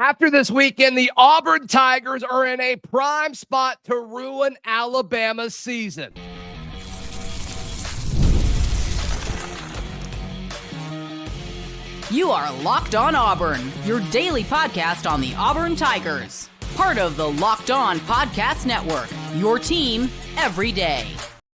After this weekend, the Auburn Tigers are in a prime spot to ruin Alabama's season. You are Locked On Auburn, your daily podcast on the Auburn Tigers. Part of the Locked On Podcast Network, your team every day.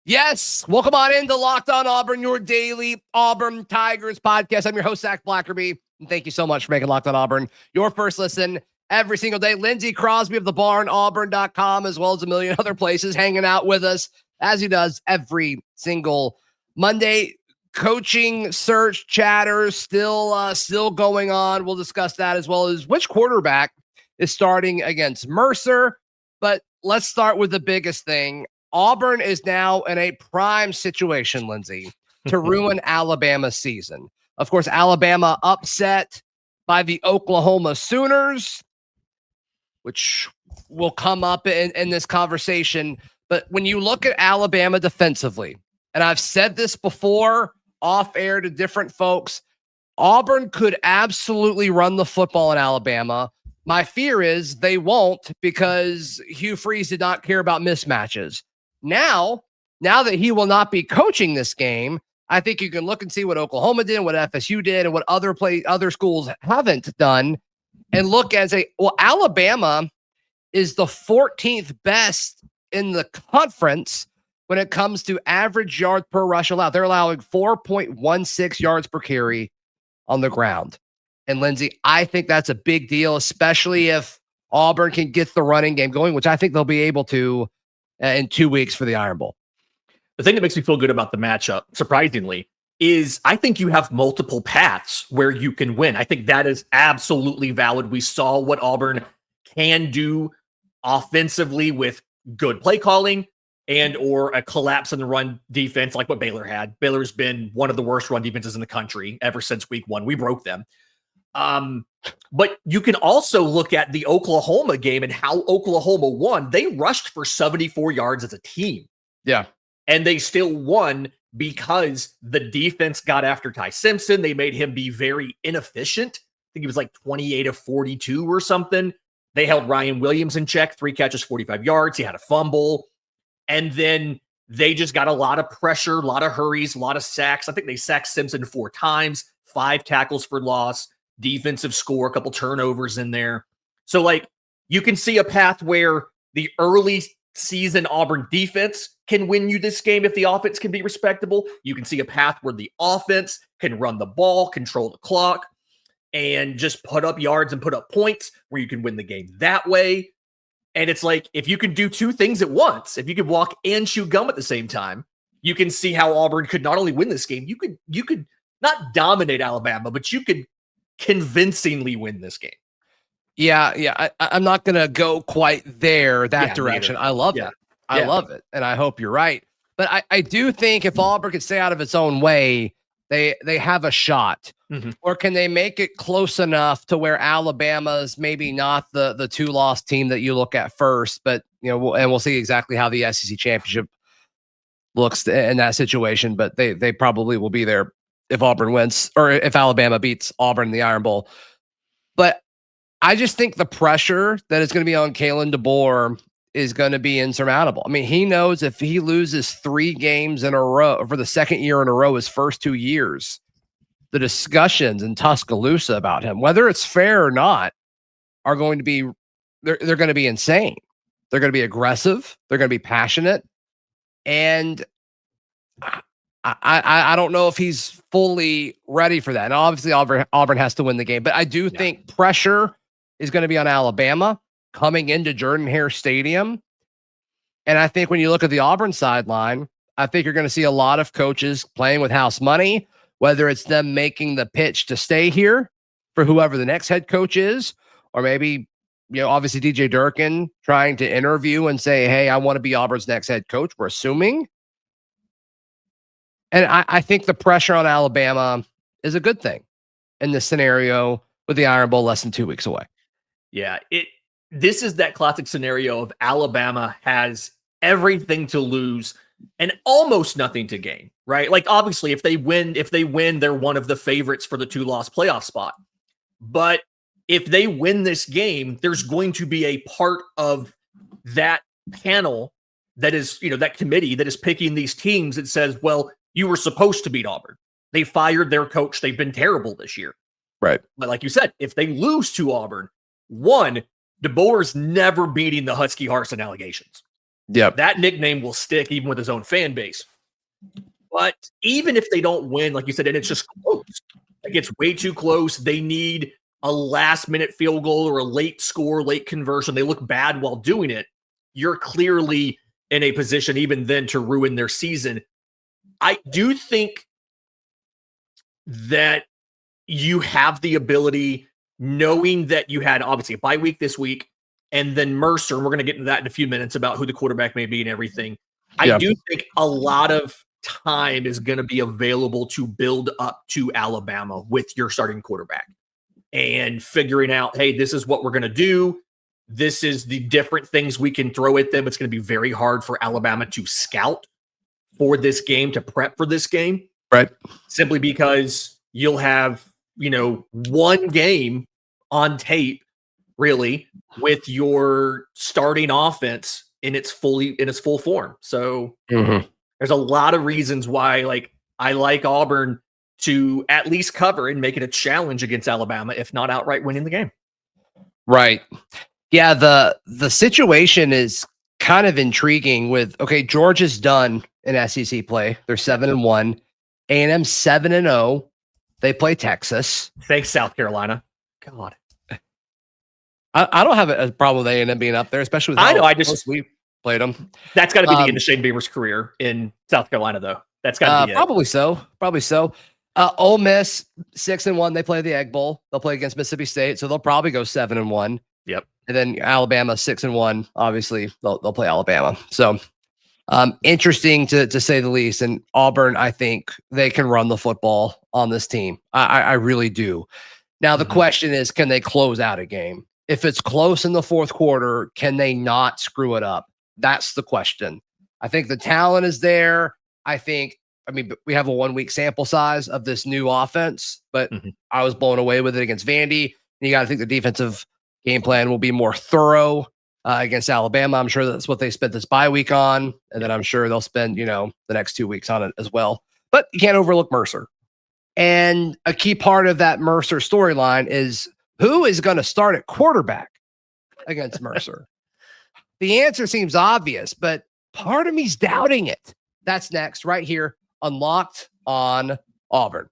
Yes, welcome on into Locked On Auburn, your daily Auburn Tigers podcast. I'm your host, Zach Blackerby, and thank you so much for making Locked On Auburn your first listen every single day. Lindsey, Crosby of the Barn, Auburn.com, as well as a million other places, hanging out with us, as he does every single Monday. Coaching search chatter still going on. We'll discuss that, as well as which quarterback is starting against Mercer. But let's start with the biggest thing. Auburn is now in a prime situation, Lindsey, to ruin Alabama's season. Of course, Alabama upset by the Oklahoma Sooners, which will come up in this conversation. But when you look at Alabama defensively, and I've said this before off air to different folks, Auburn could absolutely run the football in Alabama. My fear is they won't, because Hugh Freeze did not care about mismatches. Now that he will not be coaching this game, I think you can look and see what Oklahoma did, what FSU did, and what other schools haven't done, and look and say, well, Alabama is the 14th best in the conference when it comes to average yards per rush allowed. They're allowing 4.16 yards per carry on the ground. And Lindsey, I think that's a big deal, especially if Auburn can get the running game going, which I think they'll be able to in 2 weeks for the Iron Bowl. The thing that makes me feel good about the matchup, surprisingly, is I think you have multiple paths where you can win. I think that is absolutely valid. We saw what Auburn can do offensively with good play calling and or a collapse in the run defense like what Baylor had. Baylor's been one of the worst run defenses in the country ever since week one. We broke them. But you can also look at the Oklahoma game and how Oklahoma won. They rushed for 74 yards as a team. Yeah. And they still won because the defense got after Ty Simpson. They made him be very inefficient. I think he was like 28 of 42 or something. They held Ryan Williams in check, 3 catches, 45 yards. He had a fumble. And then they just got a lot of pressure, a lot of hurries, a lot of sacks. I think they sacked Simpson 4 times, 5 tackles for loss, defensive score, a couple turnovers in there. So, like, you can see a path where the early season Auburn defense can win you this game if the offense can be respectable. You can see a path where the offense can run the ball, control the clock, and just put up yards and put up points where you can win the game that way. And it's like, if you can do 2 things at once, if you could walk and chew gum at the same time, you can see how Auburn could not only win this game, you could not dominate Alabama, but you could convincingly win this game. Yeah. I'm not going to go quite that direction. I love it. I love it. And I hope you're right. But I do think if Auburn could stay out of its own way, they have a shot. Mm-hmm. Or can they make it close enough to where Alabama's maybe not the 2-loss team that you look at first, but we'll see exactly how the SEC championship looks in that situation. But they probably will be there if Auburn wins, or if Alabama beats Auburn in the Iron Bowl. But I just think the pressure that is going to be on Kalen DeBoer is going to be insurmountable. I mean, he knows if he loses 3 games in a row for the second year in a row, his first 2 years, the discussions in Tuscaloosa about him, whether it's fair or not, are going to be, they're going to be insane. They're going to be aggressive. They're going to be passionate. And I don't know if he's fully ready for that. And obviously Auburn has to win the game, but I do think pressure is going to be on Alabama coming into Jordan-Hare Stadium. And I think when you look at the Auburn sideline, I think you're going to see a lot of coaches playing with house money, whether it's them making the pitch to stay here for whoever the next head coach is, or maybe, obviously DJ Durkin trying to interview and say, hey, I want to be Auburn's next head coach. We're assuming. And I think the pressure on Alabama is a good thing in this scenario with the Iron Bowl less than 2 weeks away. Yeah, this is that classic scenario of Alabama has everything to lose and almost nothing to gain, right? Like, obviously, if they win, they're one of the favorites for the 2-loss playoff spot. But if they win this game, there's going to be a part of that panel that is, that committee that is picking these teams that says, well, you were supposed to beat Auburn. They fired their coach. They've been terrible this year. Right. But like you said, if they lose to Auburn, one, DeBoer's never beating the Husky Harsin allegations. Yep. That nickname will stick even with his own fan base. But even if they don't win, like you said, and it's just close, it gets way too close. They need a last-minute field goal or a late score, late conversion. They look bad while doing it. You're clearly in a position even then to ruin their season. I do think that you have the ability, knowing that you had obviously a bye week this week, and then Mercer, and we're going to get into that in a few minutes about who the quarterback may be and everything. I do think a lot of time is going to be available to build up to Alabama with your starting quarterback and figuring out, hey, this is what we're going to do. This is the different things we can throw at them. It's going to be very hard for Alabama to scout for this game, to prep for this game. Right. Simply because you'll have, one game on tape, really, with your starting offense in its full form. So there's a lot of reasons why, I like Auburn to at least cover and make it a challenge against Alabama, if not outright winning the game. Right. Yeah. The situation is kind of intriguing with, Georgia's done in SEC play. They're 7-1. A&M 7-0. They play Texas. Thanks, South Carolina. God. I don't have a problem with A&M being up there, especially with we played them. That's got to be the end of Shane Beamer's career in South Carolina, though. That's got to be it. Probably so. Ole Miss 6-1. They play the Egg Bowl. They'll play against Mississippi State, so they'll probably go 7-1. Yep. And then Alabama 6-1. Obviously, they'll play Alabama. So interesting to say the least. And Auburn, I think they can run the football on this team. I really do. Now the question is, can they close out a game? If it's close in the fourth quarter, can they not screw it up? That's the question. I think the talent is there. We have a 1 week sample size of this new offense, but I was blown away with it against Vandy. You got to think the defensive game plan will be more thorough against Alabama. I'm sure that's what they spent this bye week on. And then I'm sure they'll spend, the next 2 weeks on it as well. But you can't overlook Mercer. And a key part of that Mercer storyline is who is going to start at quarterback against Mercer? The answer seems obvious, but part of me's doubting it. That's next, right here on Locked on Auburn.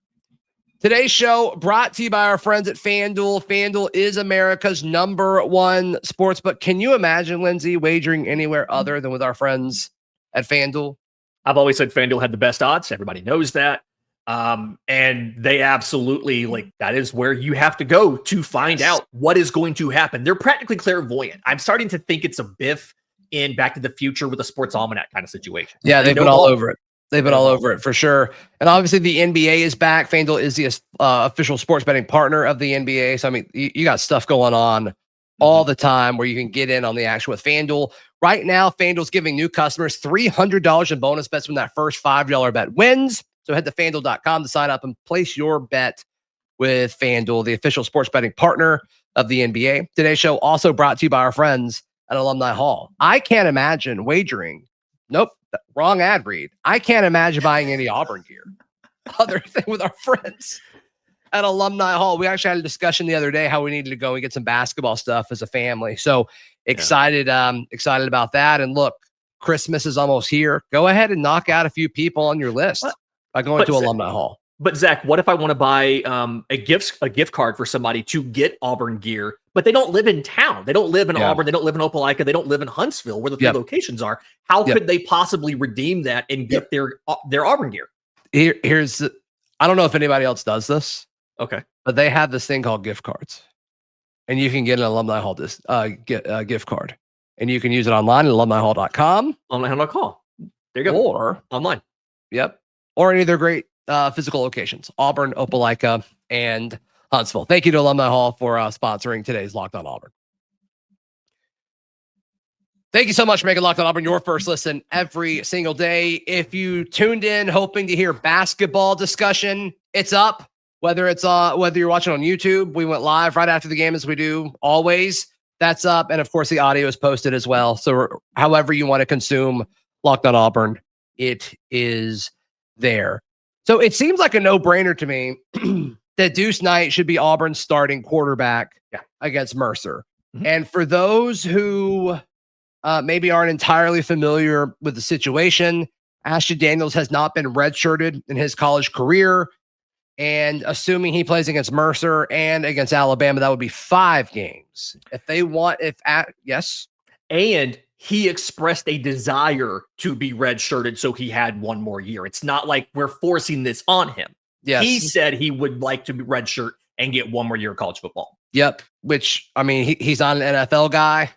Today's show brought to you by our friends at FanDuel. FanDuel is America's #1 sportsbook. Can you imagine, Lindsey, wagering anywhere other than with our friends at FanDuel? I've always said FanDuel had the best odds. Everybody knows that. And they absolutely, that is where you have to go to find out what is going to happen. They're practically clairvoyant. I'm starting to think it's a Biff in Back to the Future with a sports almanac kind of situation. Yeah, they've been all over it. They've been all over it for sure. And obviously the NBA is back. FanDuel is the official sports betting partner of the NBA. So, you got stuff going on all the time where you can get in on the action with FanDuel. Right now, FanDuel's giving new customers $300 in bonus bets when that first $5 bet wins. So head to FanDuel.com to sign up and place your bet with FanDuel, the official sports betting partner of the NBA. Today's show also brought to you by our friends at Alumni Hall. I can't imagine wagering. Nope, wrong ad read. I can't imagine buying any Auburn gear other than with our friends at Alumni Hall. We actually had a discussion the other day how we needed to go and get some basketball stuff as a family. So excited about that. And look, Christmas is almost here. Go ahead and knock out a few people on your list by going to Alumni Hall. But Zach, what if I want to buy a gift card for somebody to get Auburn gear, but they don't live in town? They don't live in Auburn. They don't live in Opelika. They don't live in Huntsville, where the three locations are. How could they possibly redeem that and get their Auburn gear? Here's I don't know if anybody else does this. Okay, but they have this thing called gift cards, and you can get an Alumni Hall gift card, and you can use it online at alumnihall.com. Alumnihall.com. There you go. Or online. Yep. Or any of their great physical locations, Auburn, Opelika, and Huntsville. Thank you to Alumni Hall for sponsoring today's Locked on Auburn. Thank you so much for making Locked on Auburn your first listen every single day. If you tuned in hoping to hear basketball discussion, it's up. whether you're watching on YouTube, we went live right after the game as we do always. That's up. And of course, the audio is posted as well. So however you want to consume Locked on Auburn, it is there. So it seems like a no-brainer to me that Deuce Knight should be Auburn's starting quarterback against Mercer. Mm-hmm. And for those who maybe aren't entirely familiar with the situation, Ashton Daniels has not been redshirted in his college career. And assuming he plays against Mercer and against Alabama, that would be 5 games. Yes. And he expressed a desire to be redshirted, so he had 1 more year. It's not like we're forcing this on him. Yes. He said he would like to be redshirt and get 1 more year of college football. Yep. Which, I mean, he's not an NFL guy.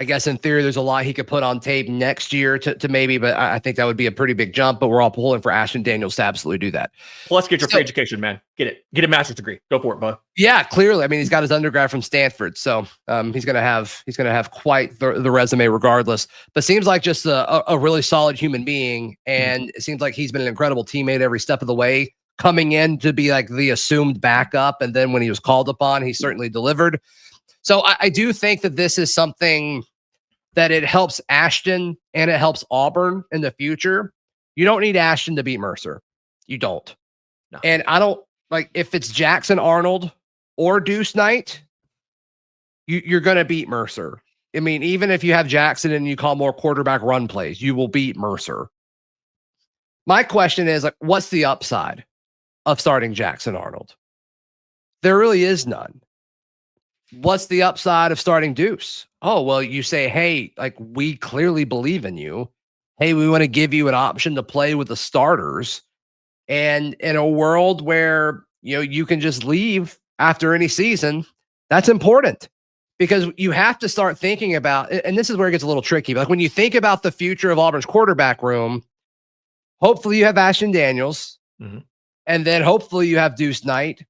I guess in theory, there's a lot he could put on tape next year to maybe, but I think that would be a pretty big jump. But we're all pulling for Ashton Daniels to absolutely do that. Plus, get your free education, man. Get a master's degree. Go for it, bud. Yeah, clearly. I mean, he's got his undergrad from Stanford, so he's gonna have quite the resume regardless. But seems like just a really solid human being, and it seems like he's been an incredible teammate every step of the way, coming in to be like the assumed backup, and then when he was called upon, he certainly delivered. So I do think that this is something that it helps Ashton and it helps Auburn in the future. You don't need Ashton to beat Mercer. You don't. No. And I don't like if it's Jackson Arnold or Deuce Knight, you're going to beat Mercer. I mean, even if you have Jackson and you call more quarterback run plays, you will beat Mercer. My question is, like, what's the upside of starting Jackson Arnold? There really is none. What's the upside of starting Deuce? Oh, well, you say, hey, like, we clearly believe in you. Hey, we want to give you an option to play with the starters. And in a world where, you can just leave after any season, that's important because you have to start thinking about, and this is where it gets a little tricky, but like when you think about the future of Auburn's quarterback room, hopefully you have Ashton Daniels, and then hopefully you have Deuce Knight.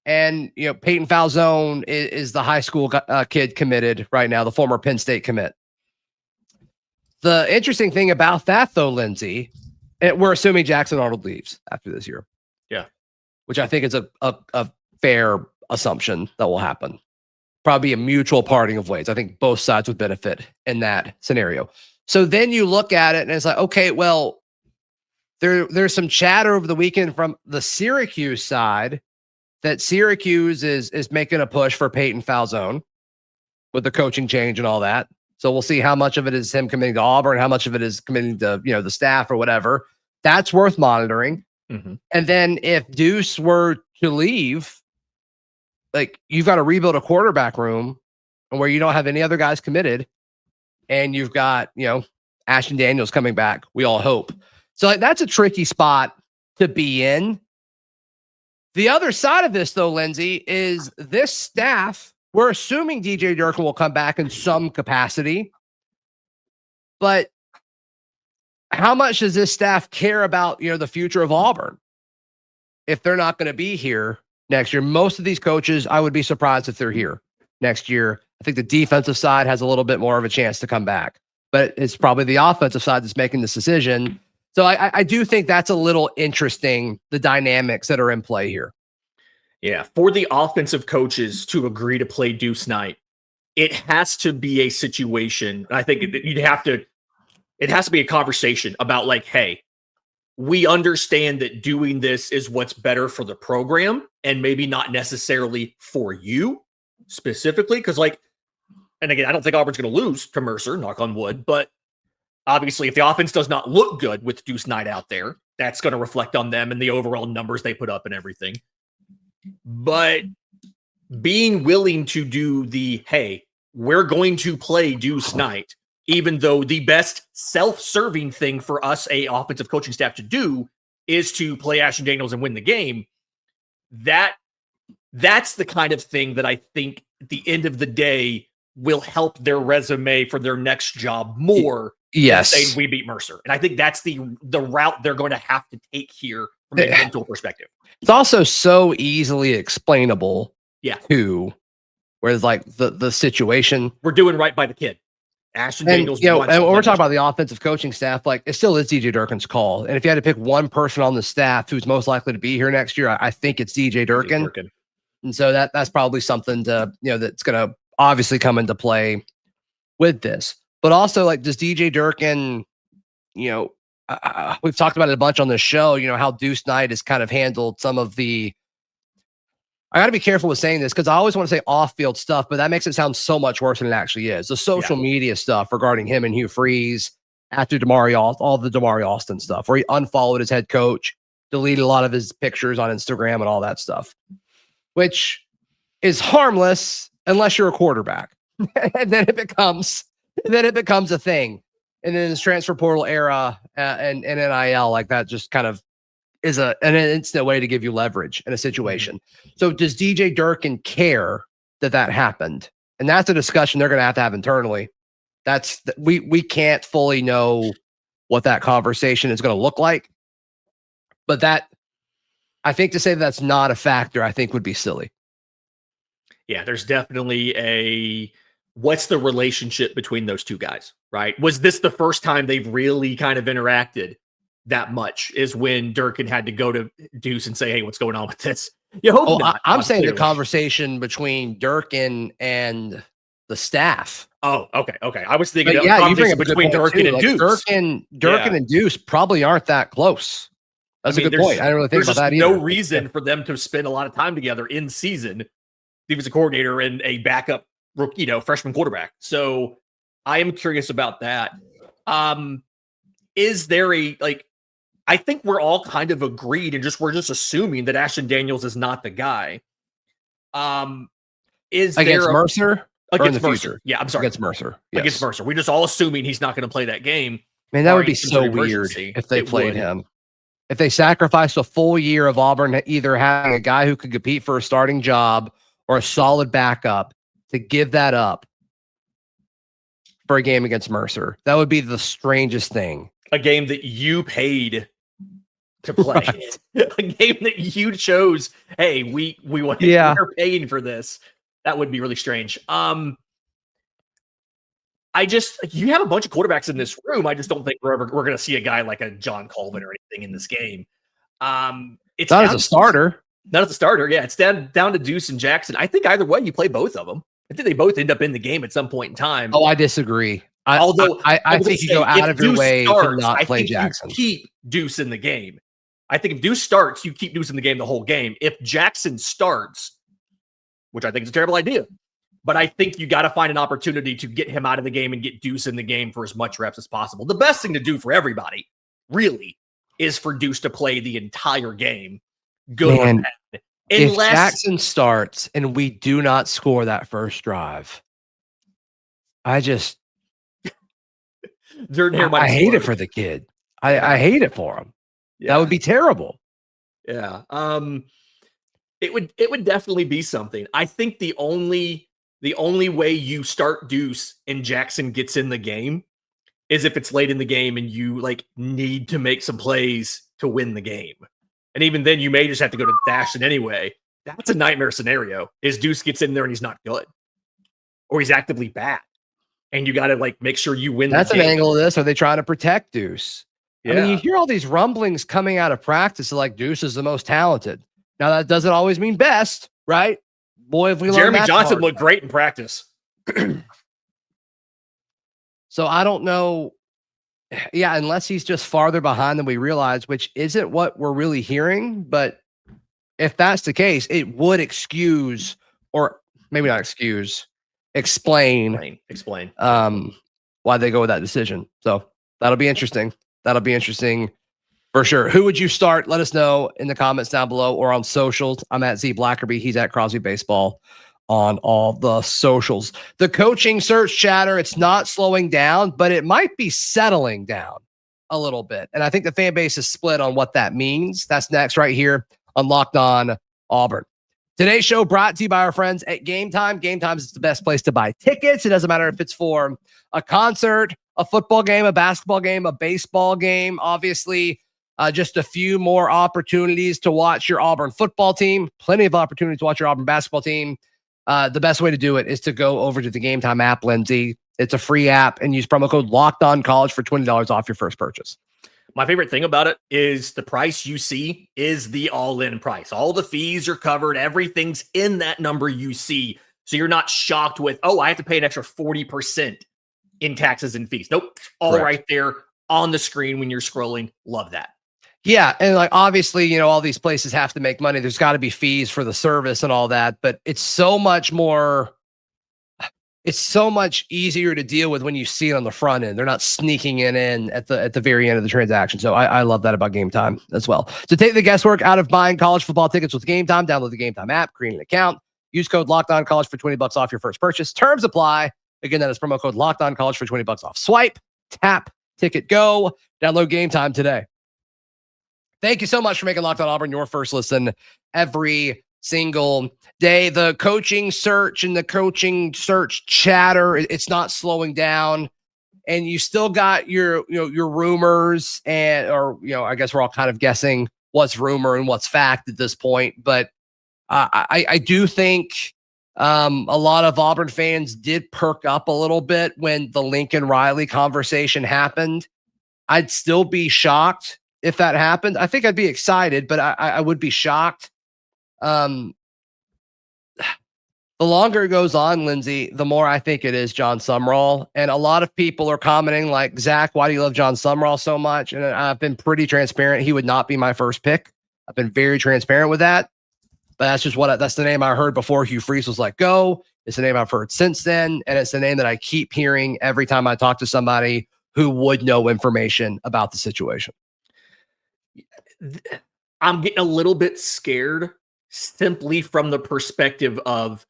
And, Peyton Falzone is the high school kid committed right now, the former Penn State commit. The interesting thing about that, though, Lindsey, we're assuming Jackson Arnold leaves after this year. Yeah. Which I think is a fair assumption that will happen. Probably a mutual parting of ways. I think both sides would benefit in that scenario. So then you look at it and it's like, okay, well, there's some chatter over the weekend from the Syracuse side that Syracuse is making a push for Peyton Falzone with the coaching change and all that. So we'll see how much of it is him committing to Auburn, how much of it is committing to, the staff or whatever. That's worth monitoring. And then if Deuce were to leave, like, you've got to rebuild a quarterback room where you don't have any other guys committed. And you've got, Ashton Daniels coming back. We all hope. So like, that's a tricky spot to be in. The other side of this, though, Lindsey, is this staff, we're assuming DJ Durkin will come back in some capacity. But how much does this staff care about, the future of Auburn if they're not going to be here next year? Most of these coaches, I would be surprised if they're here next year. I think the defensive side has a little bit more of a chance to come back. But it's probably the offensive side that's making this decision. So I do think that's a little interesting, the dynamics that are in play here. Yeah, for the offensive coaches to agree to play Deuce Knight, it has to be a situation. I think it has to be a conversation about like, hey, we understand that doing this is what's better for the program and maybe not necessarily for you specifically. Because and again, I don't think Auburn's going to lose to Mercer, knock on wood, but obviously, if the offense does not look good with Deuce Knight out there, that's going to reflect on them and the overall numbers they put up and everything. But being willing to do hey, we're going to play Deuce Knight, even though the best self-serving thing for us, a offensive coaching staff, to do is to play Ashton Daniels and win the game. That's the kind of thing that I think at the end of the day will help their resume for their next job more. Yes. Saying we beat Mercer. And I think that's the route they're going to have to take here from a mental perspective. It's also so easily explainable. Yeah. Too. Whereas like the situation. We're doing right by the kid. Ashton And, Daniels. and when we're talking about the offensive coaching staff, like it still is DJ Durkin's call. And if you had to pick one person on the staff who's most likely to be here next year, I think it's DJ Durkin. And so that's probably something to, that's going to obviously come into play with this. But also, like, does DJ Durkin, we've talked about it a bunch on this show, how Deuce Knight has kind of handled some of the, I got to be careful with saying this because I always want to say off-field stuff, but that makes it sound so much worse than it actually is. The social media stuff regarding him and Hugh Freeze after all the Damari Alston stuff, where he unfollowed his head coach, deleted a lot of his pictures on Instagram and all that stuff, which is harmless unless you're a quarterback. And then it becomes a thing. And then this transfer portal era and NIL, like that just kind of is an instant way to give you leverage in a situation. So does DJ Durkin care that happened? And that's a discussion they're going to have internally. We can't fully know what that conversation is going to look like. But I think to say that's not a factor, I think would be silly. Yeah, there's definitely what's the relationship between those two guys, right? Was this the first time they've really kind of interacted that much, is when Durkin had to go to Deuce and say, hey, what's going on with this? You hope not. I'm saying clearly the conversation between Durkin and the staff. Oh, okay. I was thinking you bring up between Durkin and Deuce. Durkin and Deuce probably aren't that close. That's a good point. I didn't really think about that either. There's no reason for them to spend a lot of time together in season. He was a coordinator and a backup rookie, freshman quarterback. So I am curious about that. Is there I think we're all kind of agreed and we're just assuming that Ashton Daniels is not the guy. Is against Mercer? Against Mercer. Yeah, I'm sorry. Against Mercer. Yes. Against Mercer. We're just all assuming he's not going to play that game. Man, that would be so weird if they played him. If they sacrificed a full year of Auburn either having a guy who could compete for a starting job or a solid backup to give that up for a game against Mercer. That would be the strangest thing. A game that you paid to play. Right. A game that you chose. Hey, we're paying for this. That would be really strange. You have a bunch of quarterbacks in this room. I just don't think we're going to see a guy like a John Colvin or anything in this game. It's not as a starter. Not as a starter. Yeah, it's down to Deuce and Jackson. I think either way, you play both of them. I think they both end up in the game at some point in time. Oh, I disagree. I think you go out of your way to not play Jackson. Keep Deuce in the game. I think if Deuce starts, you keep Deuce in the game the whole game. If Jackson starts, which I think is a terrible idea, but I think you got to find an opportunity to get him out of the game and get Deuce in the game for as much reps as possible. The best thing to do for everybody, really, is for Deuce to play the entire game. Good. Man, if Jackson starts and we do not score that first drive, I hate it for the kid. I hate it for him. Yeah. That would be terrible. Yeah. It would definitely be something. I think the only way you start Deuce and Jackson gets in the game is if it's late in the game and you need to make some plays to win the game. And even then you may just have to go to Ashton anyway. That's a nightmare scenario. Is Deuce gets in there and he's not good, or he's actively bad, and you got to make sure you win. That's the game. An angle of this. Are they trying to protect Deuce? Yeah. I mean, you hear all these rumblings coming out of practice Deuce is the most talented. Now that doesn't always mean best, right? Boy, if we Jeremy Johnson looked great in practice. So I don't know. Yeah, unless he's just farther behind than we realize, which isn't what we're really hearing. But if that's the case, it would excuse, or maybe not excuse, explain why they go with that decision. So that'll be interesting. That'll be interesting for sure. Who would you start? Let us know in the comments down below or on socials. I'm at Z Blackerby. He's at Crosby Baseball on all the socials. The coaching search chatter, it's not slowing down, but it might be settling down a little bit. And I think the fan base is split on what that means. That's next right here on Locked On Auburn. Today's show brought to you by our friends at Game Time. Game Time is the best place to buy tickets. It doesn't matter if it's for a concert, a football game, a basketball game, a baseball game. Obviously, just a few more opportunities to watch your Auburn football team. Plenty of opportunities to watch your Auburn basketball team. The best way to do it is to go over to the Game Time app, Lindsey. It's a free app, and use promo code LOCKEDONCollege for $20 off your first purchase. My favorite thing about it is the price you see is the all-in price. All the fees are covered. Everything's in that number you see. So you're not shocked with, oh, I have to pay an extra 40% in taxes and fees. Nope. All Correct. right there on the screen when you're scrolling. Love that. Yeah. And like, obviously, all these places have to make money. There's got to be fees for the service and all that, but it's so much easier to deal with when you see it on the front end. They're not sneaking in at the very end of the transaction. So I love that about Game Time as well. So take the guesswork out of buying college football tickets with Game Time. Download the Game Time app, create an account, use code LOCKEDONCollege for $20 off your first purchase. Terms apply. Again, that is promo code LOCKEDONCollege for $20 off. Swipe, tap, ticket, go. Download Game Time today. Thank you so much for making Locked On Auburn your first listen every single day. The coaching search and the coaching search chatter, it's not slowing down. And you still got your rumors I guess we're all kind of guessing what's rumor and what's fact at this point. But I do think a lot of Auburn fans did perk up a little bit when the Lincoln Riley conversation happened. I'd still be shocked if that happened. I think I'd be excited, but I would be shocked. The longer it goes on, Lindsey, the more I think it is Jon Sumrall. And a lot of people are commenting like, Zach, why do you love Jon Sumrall so much? And I've been pretty transparent. He would not be my first pick. I've been very transparent with that. But that's just that's the name I heard before Hugh Freeze was let go. It's the name I've heard since then. And it's the name that I keep hearing every time I talk to somebody who would know information about the situation. I'm getting a little bit scared simply from the perspective of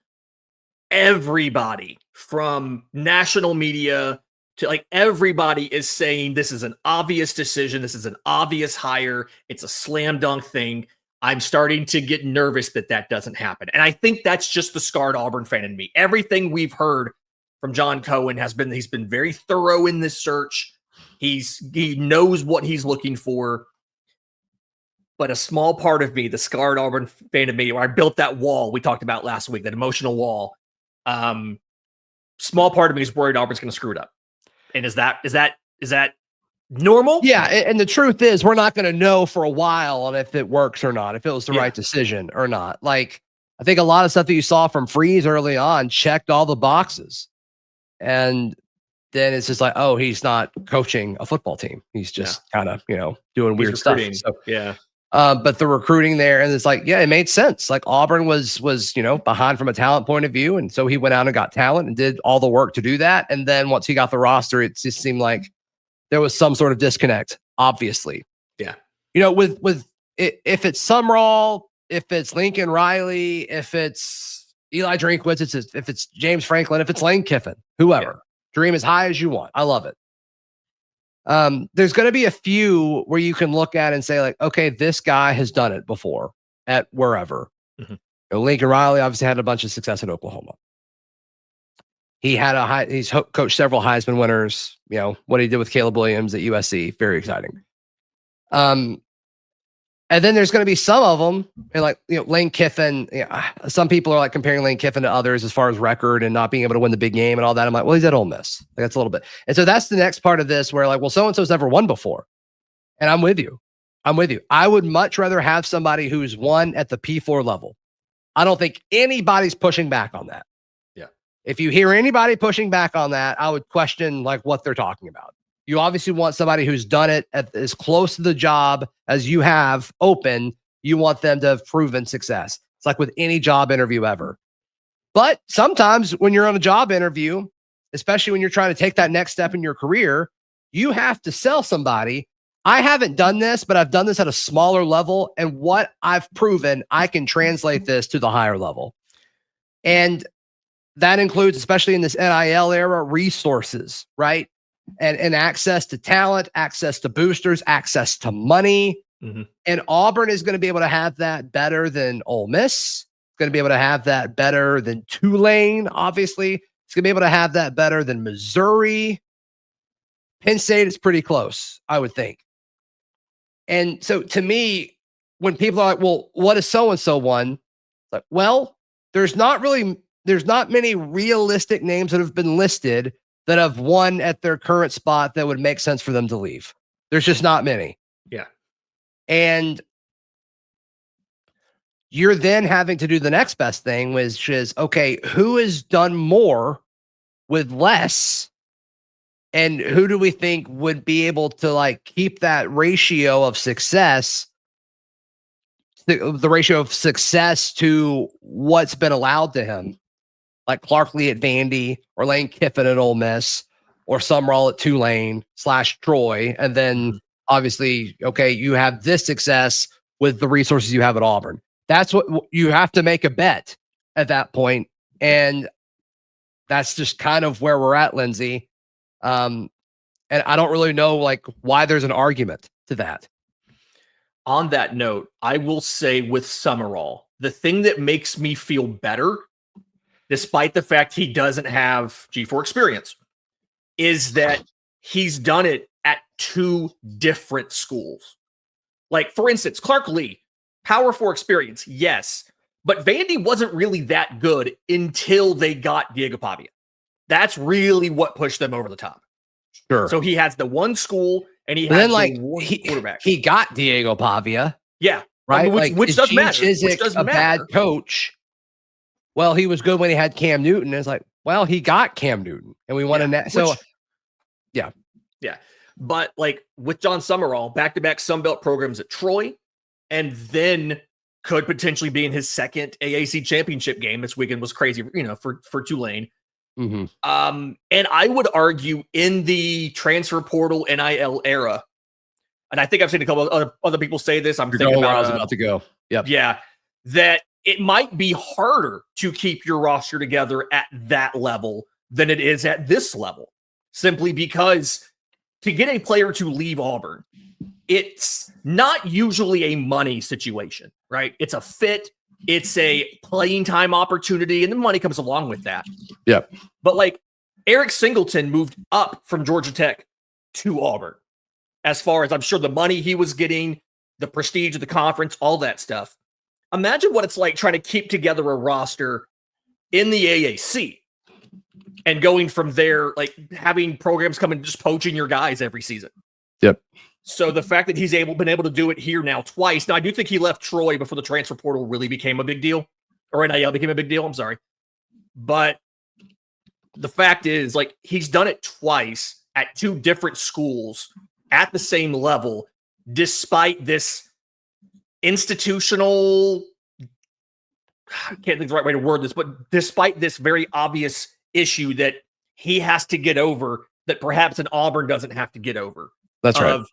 everybody from national media to like everybody is saying this is an obvious decision. This is an obvious hire. It's a slam dunk thing. I'm starting to get nervous that doesn't happen. And I think that's just the scarred Auburn fan in me. Everything we've heard from John Cohen he's been very thorough in this search. He knows what he's looking for. But a small part of me, the scarred Auburn fan of me, where I built that wall we talked about last week, that emotional wall, small part of me is worried Auburn's going to screw it up. And is that normal? Yeah. And the truth is, we're not going to know for a while on if it works or not, if it was the right decision or not. Like, I think a lot of stuff that you saw from Freeze early on checked all the boxes. And then it's just like, oh, he's not coaching a football team. He's just kind of, doing weird stuff. So, yeah. But the recruiting there, and it's like, yeah, it made sense. Like Auburn was behind from a talent point of view. And so he went out and got talent and did all the work to do that. And then once he got the roster, it just seemed like there was some sort of disconnect, obviously. Yeah. With if it's Sumrall, if it's Lincoln Riley, if it's Eli Drinkwitz, if it's James Franklin, if it's Lane Kiffin, whoever, dream as high as you want. I love it. There's going to be a few where you can look at and say like, okay, this guy has done it before at wherever. Mm-hmm. Lincoln Riley obviously had a bunch of success at Oklahoma. He's coached several Heisman winners. What he did with Caleb Williams at USC, very exciting. And then there's going to be some of them, and like Lane Kiffin. Some people are like comparing Lane Kiffin to others as far as record and not being able to win the big game and all that. I'm like, well, he's at Ole Miss. Like, that's a little bit. And so that's the next part of this where like, well, so and so's never won before, and I'm with you. I would much rather have somebody who's won at the P4 level. I don't think anybody's pushing back on that. Yeah. If you hear anybody pushing back on that, I would question like what they're talking about. You obviously want somebody who's done it at as close to the job as you have open. You want them to have proven success. It's like with any job interview ever. But sometimes when you're on a job interview, especially when you're trying to take that next step in your career, you have to sell somebody. I haven't done this, but I've done this at a smaller level. And what I've proven, I can translate this to the higher level. And that includes, especially in this NIL era, resources, right? And access to talent, access to boosters, access to money. Mm-hmm. And Auburn is going to be able to have that better than Ole Miss. It's going to be able to have that better than Tulane, obviously. It's going to be able to have that better than Missouri. Penn State is pretty close, I would think. And so to me, when people are like, well, what is so-and-so won? Like, well, there's not many realistic names that have been listed that have won at their current spot that would make sense for them to leave. There's just not many. Yeah. And you're then having to do the next best thing, which is, okay, who has done more with less? And who do we think would be able to like keep that ratio of success, the ratio of success to what's been allowed to him? Like Clark Lee at Vandy, or Lane Kiffin at Ole Miss, or Sumrall at Tulane / Troy. And then obviously, okay, you have this success with the resources you have at Auburn. That's what you have to make a bet at that point. And that's just kind of where we're at, Lindsey. And I don't really know like why there's an argument to that. On that note, I will say with Sumrall, the thing that makes me feel better, despite the fact he doesn't have G4 experience, is that he's done it at 2 different schools. Like, for instance, Clark Lee, Power 4 experience, yes, but Vandy wasn't really that good until they got Diego Pavia. That's really what pushed them over the top. Sure. So he has the one school, and he has then like one quarterback. He got Diego Pavia. Yeah. Right. I mean, like, which doesn't matter. Which doesn't matter. Bad coach. Well, he was good when he had Cam Newton. It's like, well, he got Cam Newton, and we won a net. So, yeah. But like with Jon Sumrall, back-to-back Sun Belt programs at Troy, and then could potentially be in his second AAC championship game. This weekend was crazy, for Tulane. Mm-hmm. And I would argue in the transfer portal NIL era, and I think I've seen a couple of other people say this. I'm thinking where I was about to go. Yep. Yeah, that it might be harder to keep your roster together at that level than it is at this level, simply because to get a player to leave Auburn, it's not usually a money situation, right? It's a fit. It's a playing time opportunity, and the money comes along with that. Yep. But like Eric Singleton moved up from Georgia Tech to Auburn, as far as I'm sure the money he was getting, the prestige of the conference, all that stuff. Imagine what it's like trying to keep together a roster in the AAC and going from there, like having programs come and just poaching your guys every season. Yep. So the fact that he's been able to do it here now twice. Now, I do think he left Troy before the transfer portal really became a big deal, or NIL became a big deal. I'm sorry. But the fact is, like, he's done it twice at 2 different schools at the same level, despite this institutional, I can't think of the right way to word this, but despite this very obvious issue that he has to get over, that perhaps an Auburn doesn't have to get over. That's right.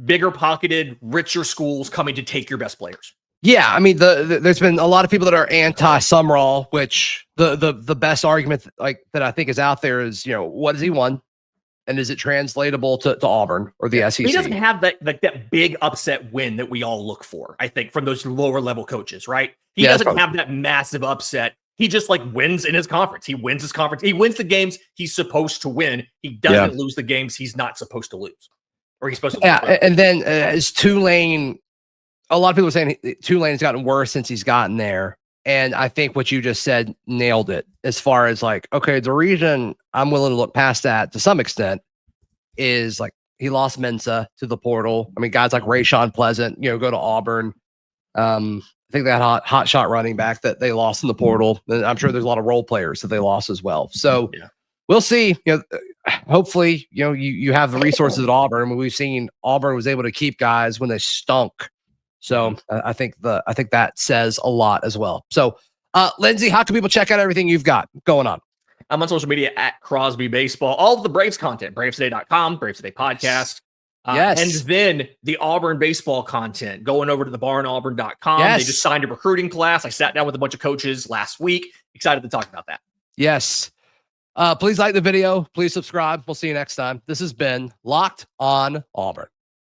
Bigger pocketed, richer schools coming to take your best players. Yeah, I mean, there's been a lot of people that are anti-Sumrall, which the best argument like that I think is out there is, what has he won, and is it translatable to Auburn or the SEC? He doesn't have that big upset win that we all look for, I think, from those lower level coaches, right? He doesn't have that massive upset. He just like wins in his conference. He wins his conference. He wins the games he's supposed to win. He doesn't lose the games he's not supposed to lose. Or he's supposed to. Yeah, and then as Tulane, a lot of people are saying Tulane has gotten worse since he's gotten there, and I think what you just said nailed it. As far as like, okay, the reason I'm willing to look past that to some extent is like he lost Mensa to the portal. I mean, guys like Rayshawn Pleasant, go to Auburn. I think that hot shot running back that they lost in the portal. And I'm sure there's a lot of role players that they lost as well. So. Yeah. We'll see. Hopefully, you have the resources at Auburn. I mean, we've seen Auburn was able to keep guys when they stunk. So I think that says a lot as well. So, Lindsey, how can people check out everything you've got going on? I'm on social media at Crosby Baseball. All of the Braves content, BravesToday.com, Braves Today podcast. Yes. And then the Auburn baseball content, going over to thebarnauburn.com. Yes. They just signed a recruiting class. I sat down with a bunch of coaches last week. Excited to talk about that. Yes. Please like the video. Please subscribe. We'll see you next time. This has been Locked on Auburn.